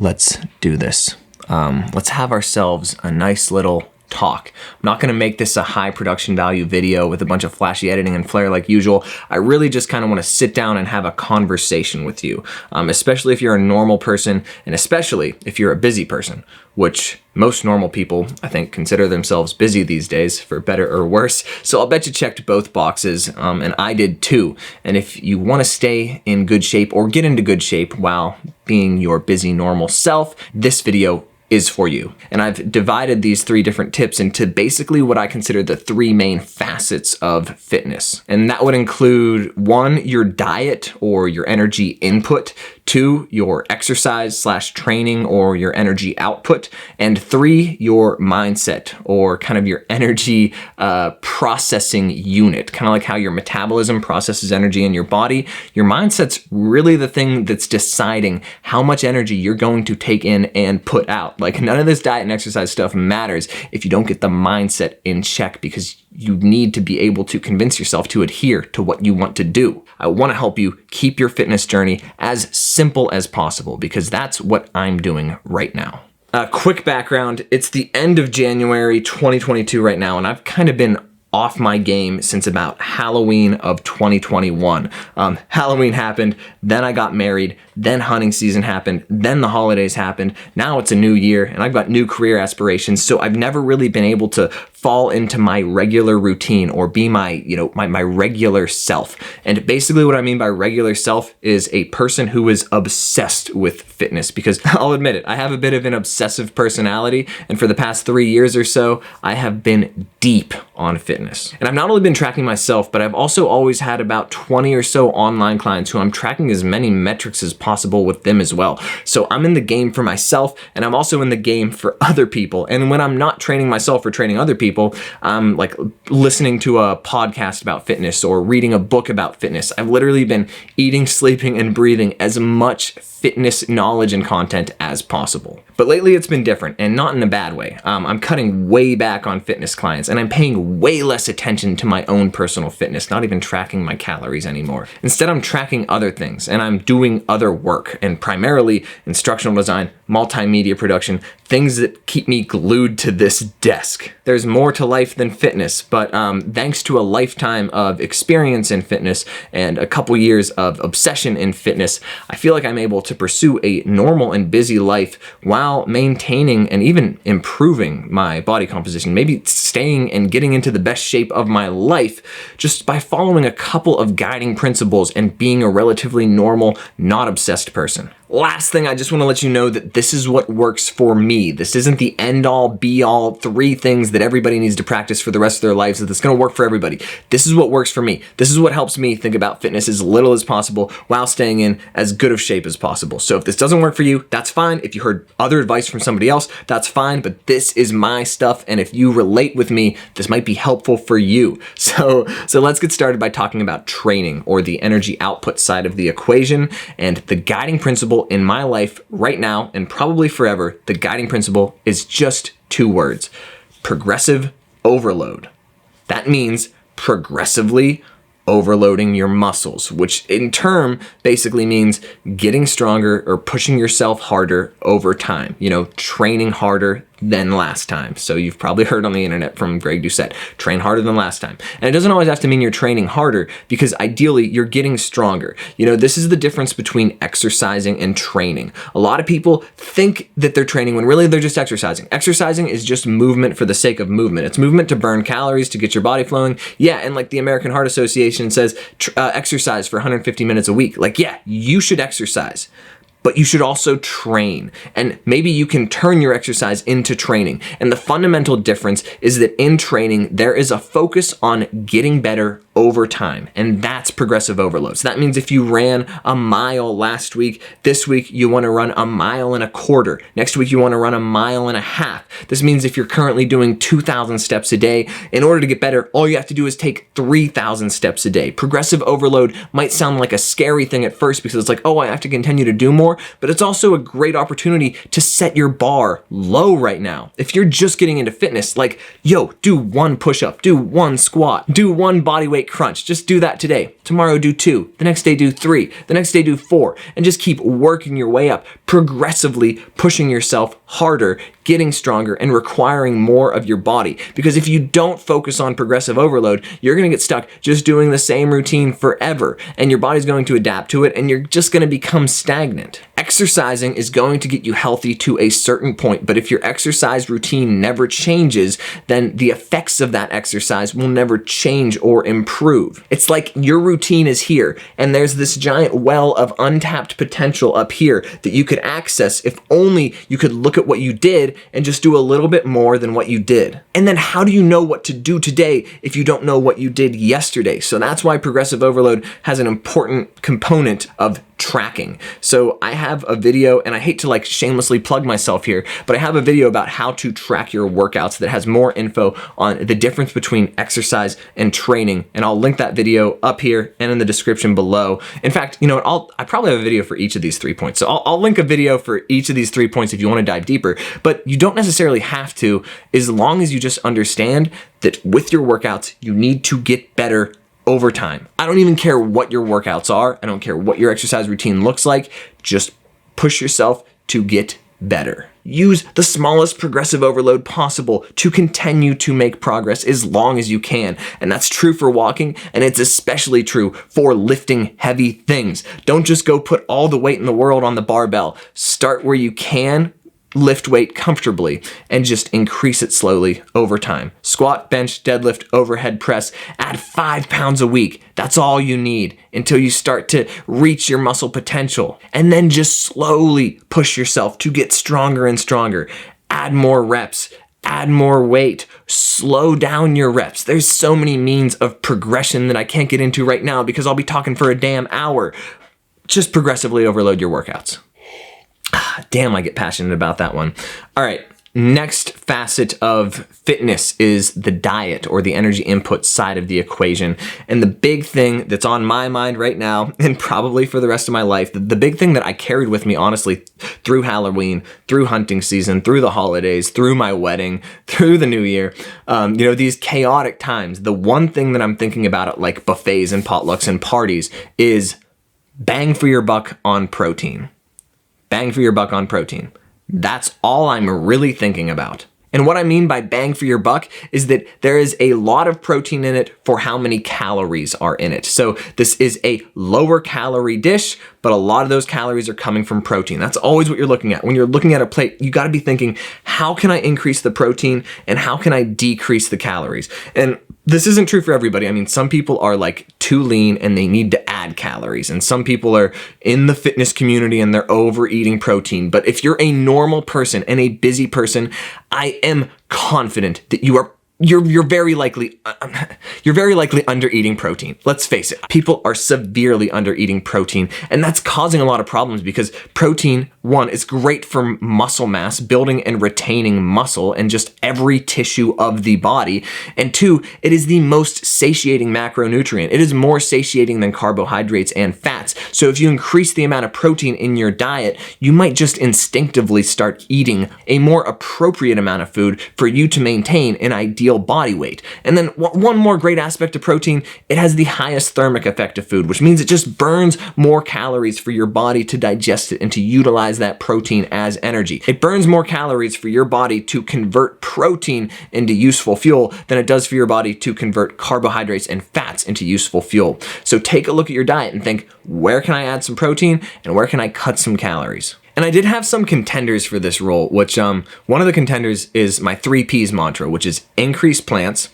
let's do this. Let's have ourselves a nice little talk. I'm not going to make this a high production value video with a bunch of flashy editing and flair like usual. I really just kind of want to sit down and have a conversation with you, especially if you're a normal person, and especially if you're a busy person, which most normal people, I think, consider themselves busy these days, for better or worse. So I'll bet you checked both boxes, and I did too. And if you want to stay in good shape or get into good shape while being your busy normal self, this video is for you. And I've divided these 3 different tips into basically what I consider the 3 main facets of fitness. And that would include 1, your diet or your energy input, 2, your exercise/training or your energy output, and 3, your mindset or kind of your energy processing unit, kind of like how your metabolism processes energy in your body. Your mindset's really the thing that's deciding how much energy you're going to take in and put out. Like, none of this diet and exercise stuff matters if you don't get the mindset in check, because you need to be able to convince yourself to adhere to what you want to do. I want to help you keep your fitness journey as simple as possible, because that's what I'm doing right now. A quick background, it's the end of January 2022 right now, and I've kind of been off my game since about Halloween of 2021. Halloween happened, then I got married, then hunting season happened, then the holidays happened. Now it's a new year and I've got new career aspirations. So I've never really been able to fall into my regular routine or be my regular self. And basically what I mean by regular self is a person who is obsessed with fitness, because I'll admit it, I have a bit of an obsessive personality. And for the past 3 years or so, I have been deep on fitness. And I've not only been tracking myself, but I've also always had about 20 or so online clients who I'm tracking as many metrics as possible with them as well. So I'm in the game for myself, and I'm also in the game for other people. And when I'm not training myself or training other people, I'm like listening to a podcast about fitness or reading a book about fitness. I've literally been eating, sleeping, and breathing as much fitness knowledge and content as possible. But lately it's been different, and not in a bad way. I'm cutting way back on fitness clients, and I'm paying way less attention to my own personal fitness, not even tracking my calories anymore. Instead, I'm tracking other things, and I'm doing other work, and primarily instructional design, multimedia production, things that keep me glued to this desk. There's more to life than fitness, but thanks to a lifetime of experience in fitness and a couple years of obsession in fitness, I feel like I'm able to pursue a normal and busy life while maintaining and even improving my body composition, maybe staying and getting into the best shape of my life just by following a couple of guiding principles and being a relatively normal, not obsessed person. Last thing, I just want to let you know that this is what works for me. This isn't the end-all, be-all, 3 things that everybody needs to practice for the rest of their lives that's going to work for everybody. This is what works for me. This is what helps me think about fitness as little as possible while staying in as good of shape as possible. So if this doesn't work for you, that's fine. If you heard other advice from somebody else, that's fine. But this is my stuff, and if you relate with me, this might be helpful for you. So let's get started by talking about training, or the energy output side of the equation. And the guiding principle in my life right now, and probably forever, the guiding principle is just 2 words: progressive overload. That means progressively overloading your muscles, which in turn basically means getting stronger or pushing yourself harder over time, training harder than last time. So you've probably heard on the internet from Greg Doucette, train harder than last time. And it doesn't always have to mean you're training harder, because ideally you're getting stronger. This is the difference between exercising and training. A lot of people think that they're training when really they're just exercising. Exercising is just movement for the sake of movement. It's movement to burn calories, to get your body flowing. Yeah, and like the American Heart Association says, exercise for 150 minutes a week. Like, yeah, you should exercise, but you should also train. And maybe you can turn your exercise into training. And the fundamental difference is that in training, there is a focus on getting better over time. And that's progressive overload. So that means if you ran a mile last week, this week you want to run a mile and a quarter. Next week you want to run a mile and a half. This means if you're currently doing 2,000 steps a day, in order to get better, all you have to do is take 3,000 steps a day. Progressive overload might sound like a scary thing at first, because it's like, oh, I have to continue to do more. more, but it's also a great opportunity to set your bar low right now. If you're just getting into fitness, like, yo, do 1 push-up, do 1 squat, do 1 bodyweight crunch. Just do that today. Tomorrow do 2, the next day do 3, the next day do 4, and just keep working your way up, progressively pushing yourself harder, getting stronger, and requiring more of your body. Because if you don't focus on progressive overload, you're gonna get stuck just doing the same routine forever, and your body's going to adapt to it, and you're just gonna become stagnant. Exercising is going to get you healthy to a certain point, but if your exercise routine never changes, then the effects of that exercise will never change or improve. It's like your routine is here, and there's this giant well of untapped potential up here that you could access if only you could look at what you did and just do a little bit more than what you did. And then how do you know what to do today if you don't know what you did yesterday? So that's why progressive overload has an important component of tracking. So I have a video, and I hate to like shamelessly plug myself here, but I have a video about how to track your workouts that has more info on the difference between exercise and training. And I'll link that video up here and in the description below. In fact, you know what, I probably have a video for each of these 3 points. So I'll link a video for each of these 3 points if you want to dive deeper, but you don't necessarily have to, as long as you just understand that with your workouts, you need to get better over time. I don't even care what your workouts are. I don't care what your exercise routine looks like. Just push yourself to get better. Use the smallest progressive overload possible to continue to make progress as long as you can. And that's true for walking, and it's especially true for lifting heavy things. Don't just go put all the weight in the world on the barbell. Start where you can, lift weight comfortably, and just increase it slowly over time. Squat, bench, deadlift, overhead press, add 5 pounds a week. That's all you need until you start to reach your muscle potential. And then just slowly push yourself to get stronger and stronger. Add more reps, add more weight, slow down your reps. There's so many means of progression that I can't get into right now because I'll be talking for a damn hour. Just progressively overload your workouts. Damn, I get passionate about that one. All right, next facet of fitness is the diet, or the energy input side of the equation. And the big thing that's on my mind right now, and probably for the rest of my life, the big thing that I carried with me, honestly, through Halloween, through hunting season, through the holidays, through my wedding, through the new year, these chaotic times, the one thing that I'm thinking about at like buffets and potlucks and parties is bang for your buck on protein. Bang for your buck on protein. That's all I'm really thinking about. And what I mean by bang for your buck is that there is a lot of protein in it for how many calories are in it. So this is a lower calorie dish, but a lot of those calories are coming from protein. That's always what you're looking at. When you're looking at a plate, you got to be thinking, how can I increase the protein and how can I decrease the calories? And this isn't true for everybody. I mean, some people are like too lean and they need to add calories. And some people are in the fitness community and they're overeating protein. But if you're a normal person and a busy person, I am confident that you're very likely under eating protein. Let's face it. People are severely under eating protein, and that's causing a lot of problems because protein, one, is great for muscle mass, building and retaining muscle and just every tissue of the body. And two, it is the most satiating macronutrient. It is more satiating than carbohydrates and fats. So if you increase the amount of protein in your diet, you might just instinctively start eating a more appropriate amount of food for you to maintain an ideal body weight. And then one more great aspect of protein, it has the highest thermic effect of food, which means it just burns more calories for your body to digest it and to utilize that protein as energy. It burns more calories for your body to convert protein into useful fuel than it does for your body to convert carbohydrates and fats into useful fuel. So take a look at your diet and think, where can I add some protein and where can I cut some calories? And I did have some contenders for this role, which one of the contenders is my 3 Ps mantra, which is increase plants,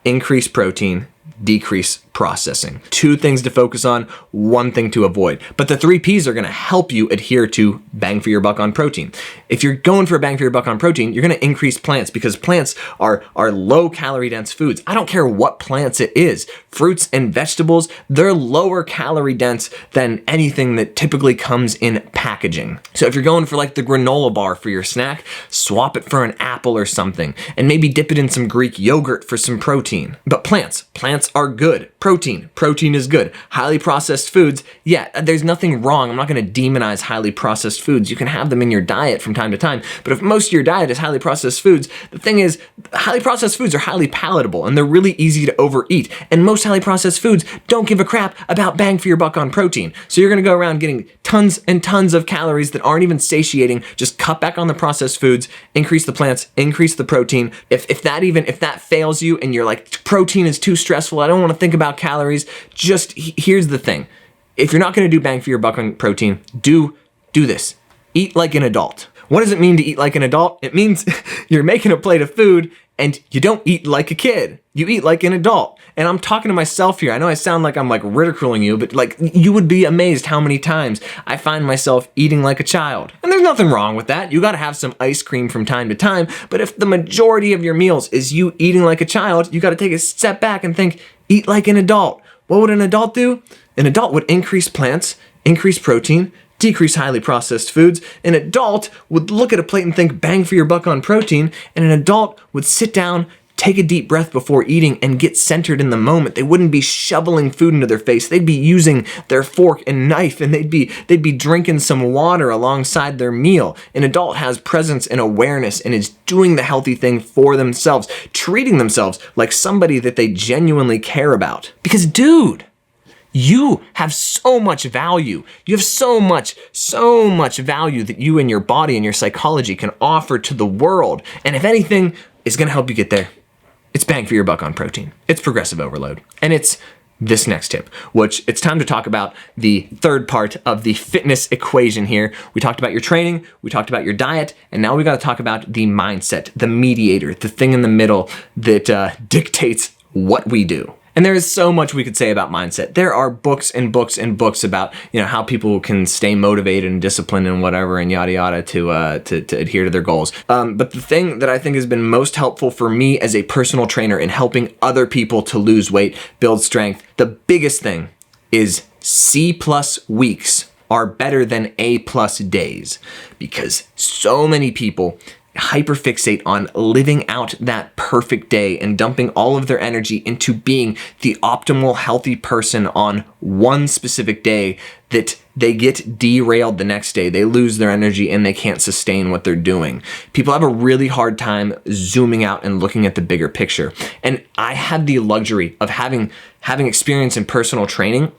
increase protein, decrease processing. 2 things to focus on, 1 thing to avoid. But the 3 Ps are going to help you adhere to bang for your buck on protein. If you're going for a bang for your buck on protein, you're going to increase plants because plants are low calorie dense foods. I don't care what plants it is. Fruits and vegetables, they're lower calorie dense than anything that typically comes in packaging. So if you're going for like the granola bar for your snack, swap it for an apple or something and maybe dip it in some Greek yogurt for some protein. But plants are good. Protein is good. Highly processed foods, yeah, there's nothing wrong. I'm not going to demonize highly processed foods. You can have them in your diet from time to time, but if most of your diet is highly processed foods, the thing is, highly processed foods are highly palatable and they're really easy to overeat. And most highly processed foods don't give a crap about bang for your buck on protein. So you're going to go around getting tons and tons of calories that aren't even satiating. Just cut back on the processed foods, increase the plants, increase the protein. If that fails you and you're like, protein is too stressful, I don't want to think about calories, just here's the thing. If you're not going to do bang for your buck on protein, do this. Eat like an adult. What does it mean to eat like an adult? It means you're making a plate of food and you don't eat like a kid. You eat like an adult. And I'm talking to myself here. I know I sound like I'm like ridiculing you, but like you would be amazed how many times I find myself eating like a child. And there's nothing wrong with that. You got to have some ice cream from time to time. But if the majority of your meals is you eating like a child, you got to take a step back and think, eat like an adult. What would an adult do? An adult would increase plants, increase protein, decrease highly processed foods. An adult would look at a plate and think bang for your buck on protein, and an adult would sit down, take a deep breath before eating, and get centered in the moment. They wouldn't be shoveling food into their face. They'd be using their fork and knife, and they'd be drinking some water alongside their meal. An adult has presence and awareness and is doing the healthy thing for themselves, treating themselves like somebody that they genuinely care about. Because dude, you have so much value. You have so much value that you and your body and your psychology can offer to the world. And if anything is going to help you get there, it's bang for your buck on protein. It's progressive overload. And it's this next tip, which it's time to talk about the third part of the fitness equation here. We talked about your training, we talked about your diet, and now we got to talk about the mindset, the mediator, the thing in the middle that dictates what we do. And there is so much we could say about mindset. There are books and books and books about, how people can stay motivated and disciplined and whatever and yada yada to adhere to their goals. But the thing that I think has been most helpful for me as a personal trainer in helping other people to lose weight, build strength, the biggest thing is C+ weeks are better than A+ days, because so many people hyperfixate on living out that perfect day and dumping all of their energy into being the optimal healthy person on one specific day that they get derailed the next day. They lose their energy and they can't sustain what they're doing. People have a really hard time zooming out and looking at the bigger picture. And I had the luxury of having experience in personal training.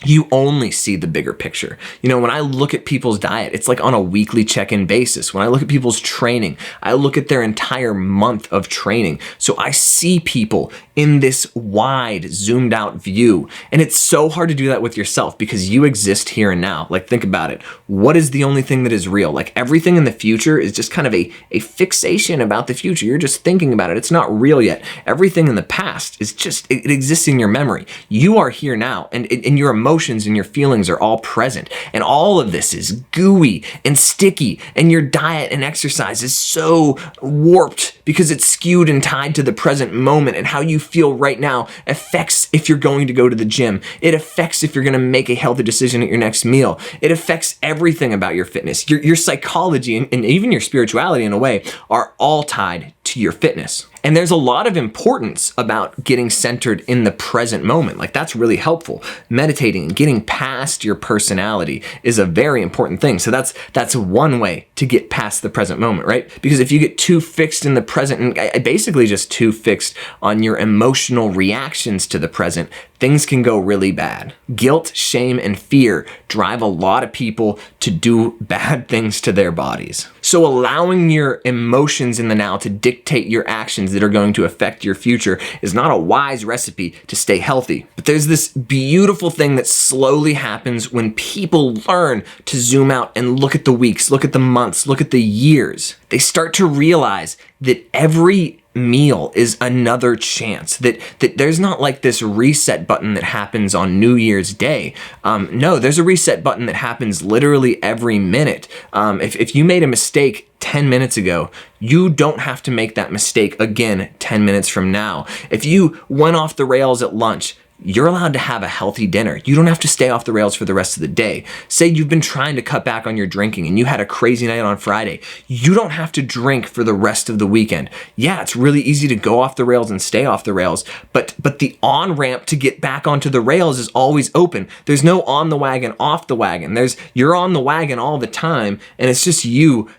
You only see the bigger picture. When I look at people's diet, it's like on a weekly check-in basis. When I look at people's training, I look at their entire month of training. So I see people in this wide, zoomed out view. And it's so hard to do that with yourself because you exist here and now. Like, think about it. What is the only thing that is real? Like, everything in the future is just kind of a fixation about the future. You're just thinking about it. It's not real yet. Everything in the past is just, it exists in your memory. You are here now, and your emotions and your feelings are all present. And all of this is gooey and sticky, and your diet and exercise is so warped because it's skewed and tied to the present moment, and how you feel right now affects if you're going to go to the gym. It affects if you're going to make a healthy decision at your next meal. It affects everything about your fitness. Your psychology and even your spirituality in a way are all tied to your fitness. And there's a lot of importance about getting centered in the present moment. Like, that's really helpful. Meditating and getting past your personality is a very important thing. So that's one way to get past the present moment, right? Because if you get too fixed in the present and basically just too fixed on your emotional reactions to the present, things can go really bad. Guilt, shame, and fear drive a lot of people to do bad things to their bodies. So allowing your emotions in the now to dictate your actions that are going to affect your future is not a wise recipe to stay healthy. But there's this beautiful thing that slowly happens when people learn to zoom out and look at the weeks, look at the months, look at the years. They start to realize that every meal is another chance, that there's not like this reset button that happens on New Year's Day. No, there's a reset button that happens literally every minute. If you made a mistake 10 minutes ago, you don't have to make that mistake again 10 minutes from now. If you went off the rails at lunch, you're allowed to have a healthy dinner. You don't have to stay off the rails for the rest of the day. Say you've been trying to cut back on your drinking and you had a crazy night on Friday. You don't have to drink for the rest of the weekend. Yeah, it's really easy to go off the rails and stay off the rails, but the on-ramp to get back onto the rails is always open. There's no on the wagon, off the wagon. You're on the wagon all the time, and it's just you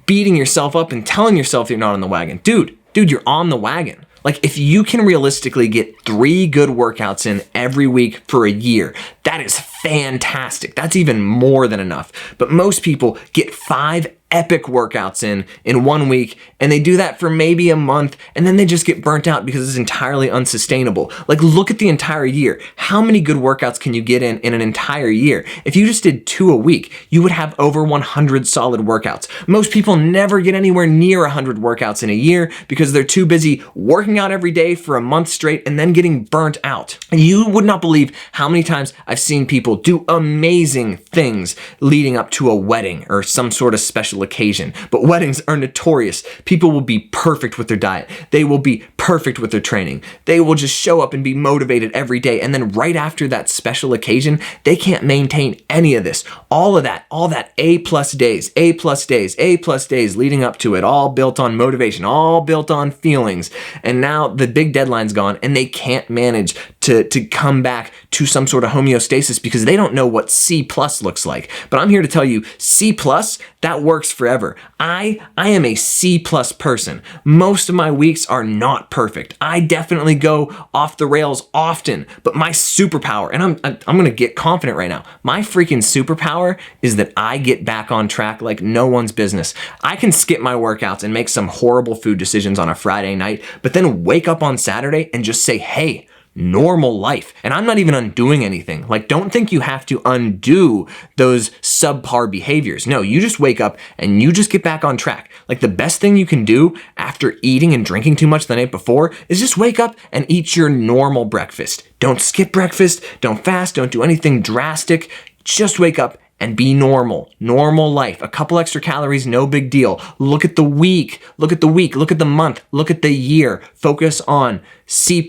beating yourself up and telling yourself you're not on the wagon. Dude, you're on the wagon. Like, if you can realistically get 3 good workouts in every week for a year, that is fantastic. That's even more than enough. But most people get 5 epic workouts in 1 week, and they do that for maybe a month, and then they just get burnt out because it's entirely unsustainable. Like, look at the entire year. How many good workouts can you get in an entire year? If you just did 2 a week, you would have over 100 solid workouts. Most people never get anywhere near 100 workouts in a year because they're too busy working out every day for a month straight and then getting burnt out. And you would not believe how many times I've seen people do amazing things leading up to a wedding or some sort of special occasion. But weddings are notorious. People will be perfect with their diet. They will be perfect with their training. They will just show up and be motivated every day. And then right after that special occasion, they can't maintain any of this. All that A+ days leading up to it, all built on motivation, all built on feelings. And now the big deadline's gone and they can't manage to come back to some sort of homeostasis because they don't know what C+ looks like. But I'm here to tell you, C+, that works forever. I am a C+ person. Most of my weeks are not perfect. I definitely go off the rails often, but my superpower, and I'm gonna get confident right now, my freaking superpower is that I get back on track like no one's business. I can skip my workouts and make some horrible food decisions on a Friday night, but then wake up on Saturday and just say, hey, normal life. And I'm not even undoing anything. Like, don't think you have to undo those subpar behaviors. No, you just wake up and you just get back on track. Like, the best thing you can do after eating and drinking too much the night before is just wake up and eat your normal breakfast. Don't skip breakfast, don't fast, don't do anything drastic. Just wake up and be normal. Normal life. A couple extra calories, no big deal. Look at the week, look at the month, look at the year. Focus on C+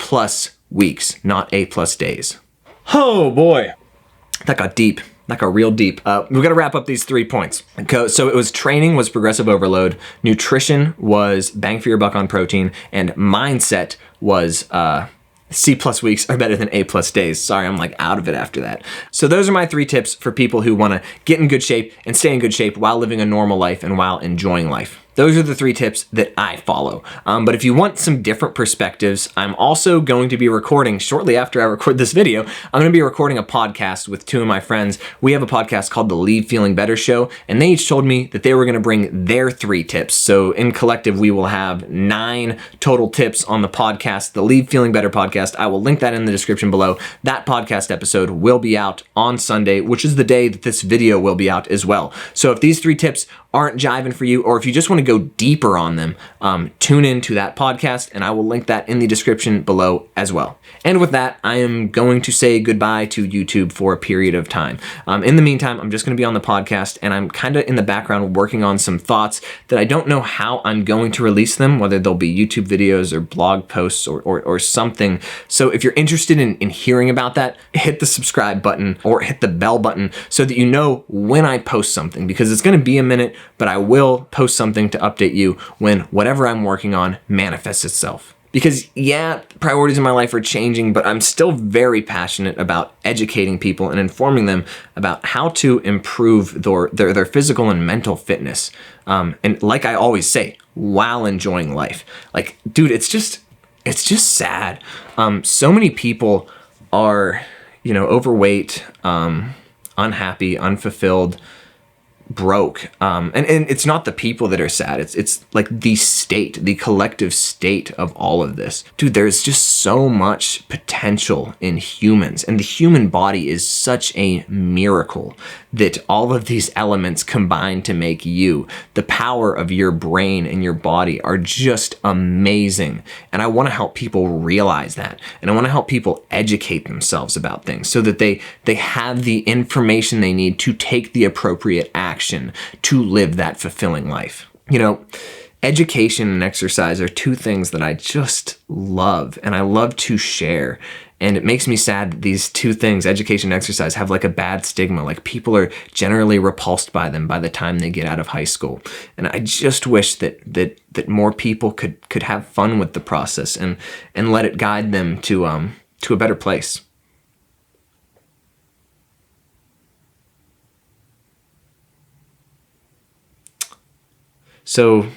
weeks, not A+ days. Oh boy. That got deep. That got real deep. We've got to wrap up these 3 points. So it was training was progressive overload, nutrition was bang for your buck on protein, and mindset was C+ weeks are better than A+ days. Sorry, I'm like out of it after that. So those are my 3 tips for people who want to get in good shape and stay in good shape while living a normal life and while enjoying life. Those are the 3 tips that I follow. But if you want some different perspectives, I'm also going to be recording, shortly after I record this video, I'm going to be recording a podcast with 2 of my friends. We have a podcast called The Leave Feeling Better Show, and they each told me that they were going to bring their 3 tips. So in collective, we will have 9 total tips on the podcast, The Leave Feeling Better podcast. I will link that in the description below. That podcast episode will be out on Sunday, which is the day that this video will be out as well. So if these 3 tips aren't jiving for you, or if you just want to go deeper on them, tune in to that podcast, and I will link that in the description below as well. And with that, I am going to say goodbye to YouTube for a period of time. In the meantime, I'm just going to be on the podcast, and I'm kind of in the background working on some thoughts that I don't know how I'm going to release them, whether they'll be YouTube videos or blog posts or something. So if you're interested in hearing about that, hit the subscribe button or hit the bell button so that you know when I post something, because it's going to be a minute, but I will post something to update you when whatever I'm working on manifests itself. Because yeah, priorities in my life are changing, but I'm still very passionate about educating people and informing them about how to improve their physical and mental fitness. And like I always say, while enjoying life. Like, dude, it's just sad. So many people are, overweight, unhappy, unfulfilled, broke. And it's not the people that are sad. It's like the collective state of all of this. Dude, there's just so much potential in humans, and the human body is such a miracle that all of these elements combine to make you. The power of your brain and your body are just amazing. And I want to help people realize that. And I want to help people educate themselves about things so that they have the information they need to take the appropriate action to live that fulfilling life. You know, education and exercise are two things that I just love and I love to share. And it makes me sad that these two things, education and exercise, have like a bad stigma. Like people are generally repulsed by them by the time they get out of high school. And I just wish that more people could have fun with the process and let it guide them to a better place. So,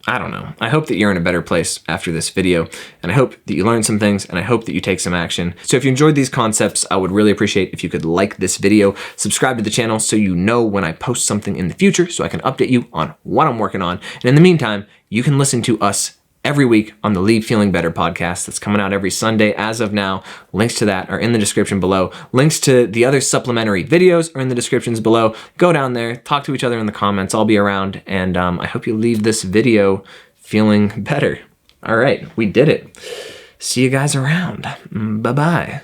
I don't know. I hope that you're in a better place after this video, and I hope that you learned some things, and I hope that you take some action. So if you enjoyed these concepts, I would really appreciate if you could like this video, subscribe to the channel so you know when I post something in the future so I can update you on what I'm working on. And in the meantime, you can listen to us every week on the Leave Feeling Better podcast that's coming out every Sunday as of now. Links to that are in the description below. Links to the other supplementary videos are in the descriptions below. Go down there, talk to each other in the comments. I'll be around, and I hope you leave this video feeling better. All right, we did it. See you guys around. Bye-bye.